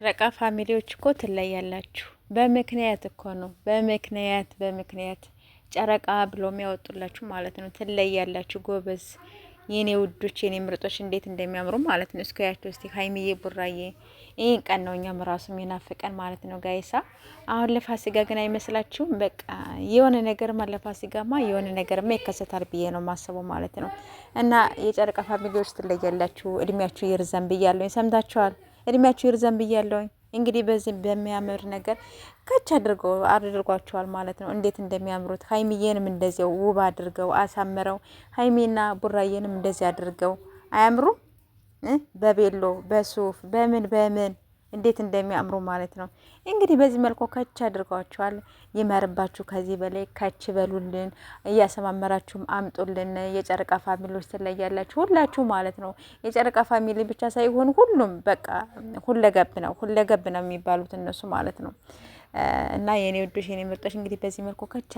ረቃ ፋሚሊዎች እኮ ትለያላችሁ። በምክንያት እኮ ነው። በምክንያት ጨረቃ ብሎ የሚያወጡላችሁ ማለት ነው። ትለያላችሁ ጎበዝ፣ የኔ ውዶች፣ የኔ ምርጦች እንዴት እንደሚያምሩ ማለት ነው። እስከያቸው እስቲ ሀይሚዬ፣ ቡራዬ ይህን ቀን ነው እኛም ራሱ የሚናፍቀን ማለት ነው ጋይሳ። አሁን ለፋሲካ ግን አይመስላችሁም? በቃ የሆነ ነገርማ ለፋሲካማ የሆነ ነገርማ ይከሰታል ብዬ ነው ማስበው ማለት ነው። እና የጨረቃ ፋሚሊዎች ትለያላችሁ። እድሜያችሁ ይርዘን ብያለሁኝ። ሰምታችኋል? እድሜያችሁ ይርዘን ብያለሁኝ። እንግዲህ በዚህ በሚያምር ነገር ከች አድርጓቸዋል ማለት ነው። እንዴት እንደሚያምሩት ሀይሚዬንም እንደዚያው ውብ አድርገው አሳምረው፣ ሀይሚና ቡራዬንም እንደዚህ አድርገው አያምሩም? በቤሎ በሱፍ በምን እንዴት እንደሚያምሩ ማለት ነው። እንግዲህ በዚህ መልኩ ከች አድርጓቸዋል። ይመርባችሁ፣ ከዚህ በላይ ከች በሉልን፣ እያሰማመራችሁም አምጡልን። የጨረቃ ፋሚሊዎች ትለያላችሁ ሁላችሁ ማለት ነው። የጨረቃ ፋሚሊ ብቻ ሳይሆን ሁሉም በቃ ሁለገብ ነው የሚባሉት እነሱ ማለት ነው። እና የኔ ወዶች የኔ ምርጦች እንግዲህ በዚህ መልኩ ከች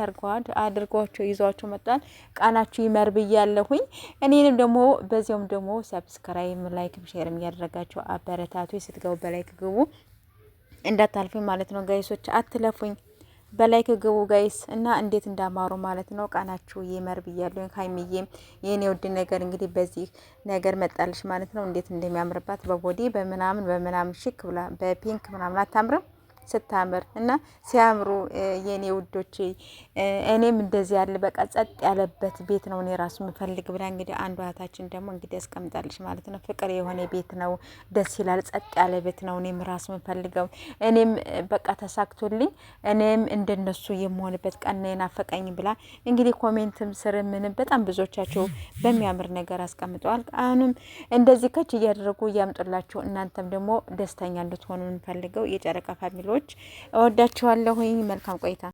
አድርጓቸው ይዟቸው መጣል። ቃናችሁ ይመር ብያለሁኝ። እኔንም ደግሞ በዚያውም ደግሞ ሰብስክራይብ፣ ላይክም ሼርም እያደረጋችሁ አበረታቱ። ስትገቡ በላይክ ግቡ እንዳታልፉኝ ማለት ነው ጋይሶች፣ አትለፉኝ። በላይክ ግቡ ጋይስ። እና እንዴት እንዳማሩ ማለት ነው። ቃናችሁ ይመር ብያለሁኝ። ሀይሚዬም የኔ ውድ ነገር እንግዲህ በዚህ ነገር መጣልሽ ማለት ነው። እንዴት እንደሚያምርባት በቦዲ በምናምን ሽክ ብላ በፒንክ ምናምን አታምርም? ስታምር እና ሲያምሩ የኔ ውዶቼ፣ እኔም እንደዚህ ያለ በቃ ጸጥ ያለበት ቤት ነው እኔ ራሱ የምፈልግ ብላ እንግዲህ አንዷ እህታችን ደግሞ እንግዲህ ያስቀምጣለች ማለት ነው። ፍቅር የሆነ ቤት ነው፣ ደስ ይላል፣ ጸጥ ያለ ቤት ነው እኔም ራሱ የምፈልገው። እኔም በቃ ተሳክቶልኝ እኔም እንደነሱ የምሆንበት ቀን ናፈቀኝ ብላ እንግዲህ ኮሜንትም ስር ምንም በጣም ብዙዎቻቸው በሚያምር ነገር አስቀምጠዋል። አሁንም እንደዚህ ከች እያደረጉ እያምጡላችሁ እናንተም ደግሞ ደስተኛ እንድትሆኑ የምንፈልገው የጨረቃ ፋሚሊ እወዳችኋለሁኝ። መልካም ቆይታ